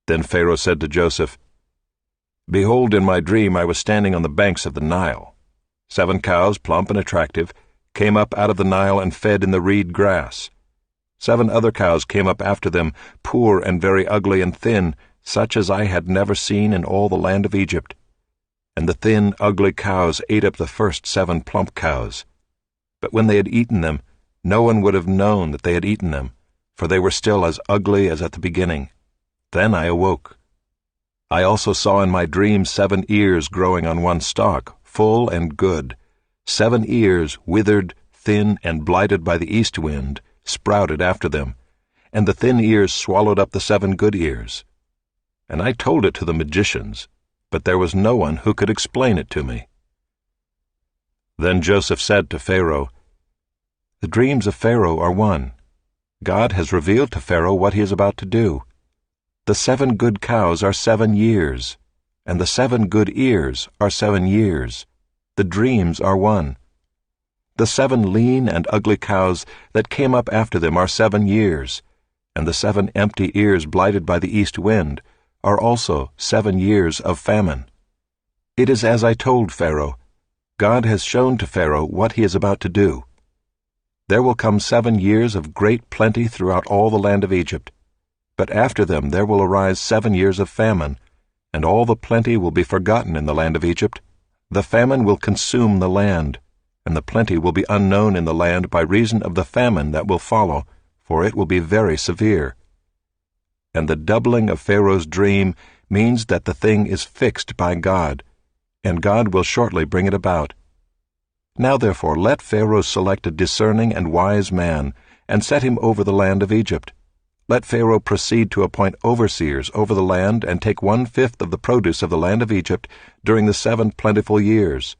Then Pharaoh said to Joseph, "Behold, in my dream I was standing on the banks of the Nile. 7 cows, plump and attractive, came up out of the Nile and fed in the reed grass. 7 other cows came up after them, poor and very ugly and thin, such as I had never seen in all the land of Egypt. And the thin, ugly cows ate up the first 7 plump cows. But when they had eaten them, no one would have known that they had eaten them, for they were still as ugly as at the beginning. Then I awoke. I also saw in my dream 7 ears growing on one stalk, full and good. 7 ears, withered, thin, and blighted by the east wind, sprouted after them, and the thin ears swallowed up the 7 good ears. And I told it to the magicians, but there was no one who could explain it to me." Then Joseph said to Pharaoh, "The dreams of Pharaoh are one. God has revealed to Pharaoh what he is about to do. The 7 good cows are 7 years, and the 7 good ears are 7 years. The dreams are one. The 7 lean and ugly cows that came up after them are 7 years, and the 7 empty ears blighted by the east wind are also 7 years of famine. It is as I told Pharaoh. God has shown to Pharaoh what he is about to do. There will come 7 years of great plenty throughout all the land of Egypt, but after them there will arise 7 years of famine, and all the plenty will be forgotten in the land of Egypt. The famine will consume the land, and the plenty will be unknown in the land by reason of the famine that will follow, for it will be very severe. And the doubling of Pharaoh's dream means that the thing is fixed by God, and God will shortly bring it about. Now therefore let Pharaoh select a discerning and wise man, and set him over the land of Egypt. Let Pharaoh proceed to appoint overseers over the land and take 1/5 of the produce of the land of Egypt during the 7 plentiful years.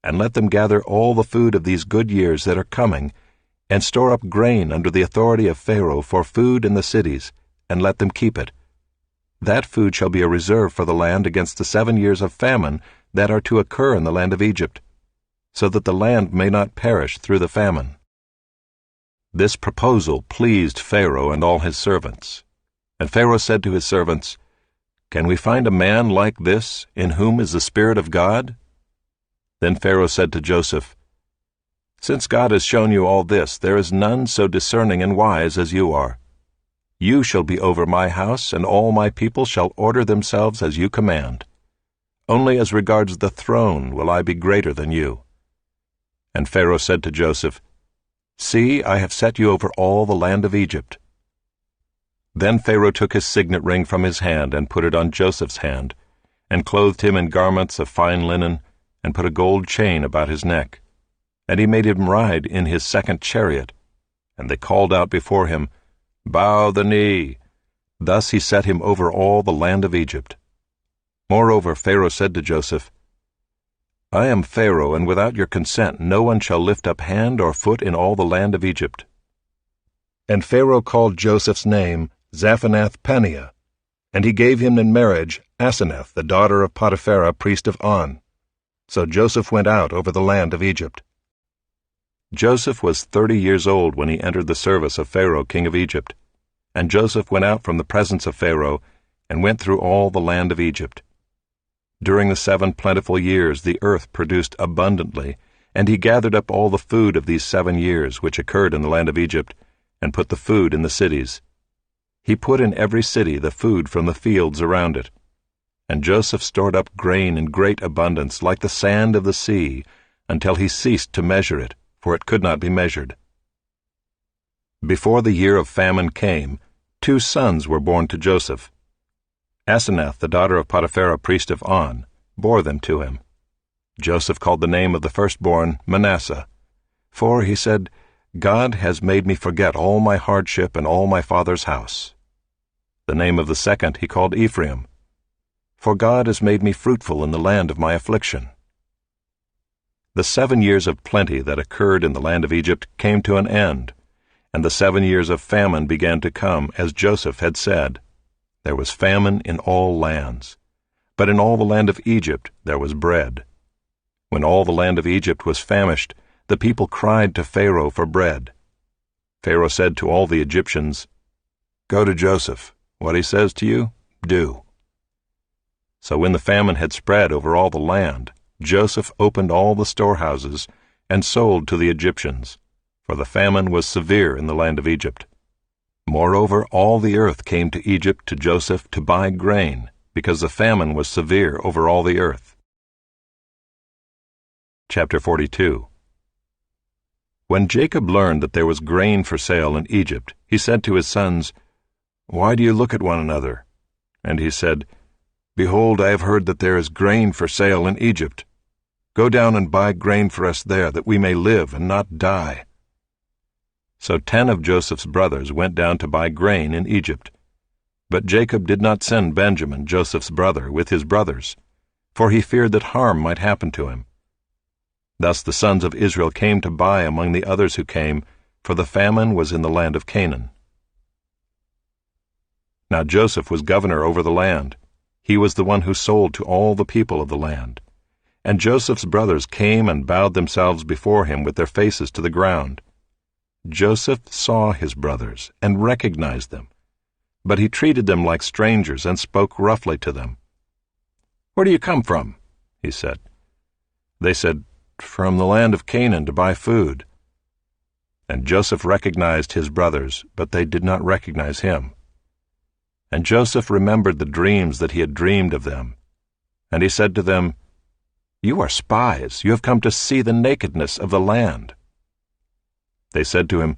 And let them gather all the food of these good years that are coming, and store up grain under the authority of Pharaoh for food in the cities, and let them keep it. That food shall be a reserve for the land against the 7 years of famine that are to occur in the land of Egypt, so that the land may not perish through the famine." This proposal pleased Pharaoh and all his servants. And Pharaoh said to his servants, "Can we find a man like this, in whom is the Spirit of God?" Then Pharaoh said to Joseph, "Since God has shown you all this, there is none so discerning and wise as you are. You shall be over my house, and all my people shall order themselves as you command. Only as regards the throne will I be greater than you." And Pharaoh said to Joseph, "See, I have set you over all the land of Egypt." Then Pharaoh took his signet ring from his hand and put it on Joseph's hand, and clothed him in garments of fine linen, and put a gold chain about his neck. And he made him ride in his 2nd chariot. And they called out before him, "Bow the knee." Thus he set him over all the land of Egypt. Moreover, Pharaoh said to Joseph, "I am Pharaoh, and without your consent no one shall lift up hand or foot in all the land of Egypt." And Pharaoh called Joseph's name Zaphenath-Paneah, and he gave him in marriage Asenath, the daughter of Potiphera, priest of On. So Joseph went out over the land of Egypt. Joseph was 30 years old when he entered the service of Pharaoh, king of Egypt. And Joseph went out from the presence of Pharaoh, and went through all the land of Egypt. During the 7 plentiful years the earth produced abundantly, and he gathered up all the food of these 7 years which occurred in the land of Egypt, and put the food in the cities. He put in every city the food from the fields around it. And Joseph stored up grain in great abundance, like the sand of the sea, until he ceased to measure it, for it could not be measured. Before the year of famine came, 2 sons were born to Joseph. Asenath, the daughter of Potiphera, priest of On, bore them to him. Joseph called the name of the firstborn Manasseh, for, he said, "God has made me forget all my hardship and all my father's house." The name of the second he called Ephraim, for God has made me fruitful in the land of my affliction. The 7 years of plenty that occurred in the land of Egypt came to an end, and the 7 years of famine began to come, as Joseph had said. There was famine in all lands, but in all the land of Egypt there was bread. When all the land of Egypt was famished, the people cried to Pharaoh for bread. Pharaoh said to all the Egyptians, "Go to Joseph. What he says to you, do." So when the famine had spread over all the land, Joseph opened all the storehouses and sold to the Egyptians, for the famine was severe in the land of Egypt. Moreover, all the earth came to Egypt to Joseph to buy grain, because the famine was severe over all the earth. Chapter 42. When Jacob learned that there was grain for sale in Egypt, he said to his sons, "Why do you look at one another?" And he said, "Behold, I have heard that there is grain for sale in Egypt. Go down and buy grain for us there, that we may live and not die." So 10 of Joseph's brothers went down to buy grain in Egypt. But Jacob did not send Benjamin, Joseph's brother, with his brothers, for he feared that harm might happen to him. Thus the sons of Israel came to buy among the others who came, for the famine was in the land of Canaan. Now Joseph was governor over the land. He was the one who sold to all the people of the land. And Joseph's brothers came and bowed themselves before him with their faces to the ground. Joseph saw his brothers and recognized them, but he treated them like strangers and spoke roughly to them. "Where do you come from?" he said. They said, "From the land of Canaan to buy food." And Joseph recognized his brothers, but they did not recognize him. And Joseph remembered the dreams that he had dreamed of them. And he said to them, "You are spies. You have come to see the nakedness of the land." They said to him,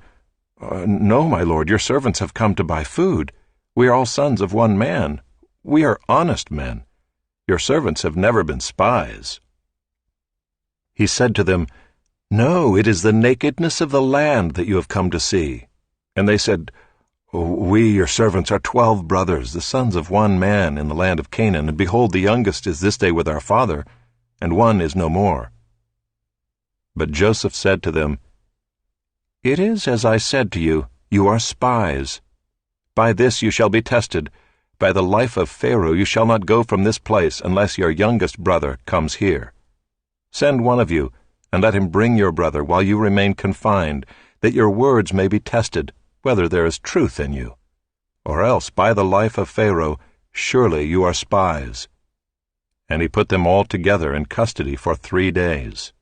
"No, my lord, your servants have come to buy food. We are all sons of one man. We are honest men. Your servants have never been spies." He said to them, "No, it is the nakedness of the land that you have come to see." And they said, "We, your servants, are 12 brothers, the sons of one man in the land of Canaan, and behold, the youngest is this day with our father, and one is no more." But Joseph said to them, "It is as I said to you, you are spies. By this you shall be tested. By the life of Pharaoh you shall not go from this place unless your youngest brother comes here. Send one of you, and let him bring your brother while you remain confined, that your words may be tested, whether there is truth in you. Or else, by the life of Pharaoh, surely you are spies." And he put them all together in custody for 3 days.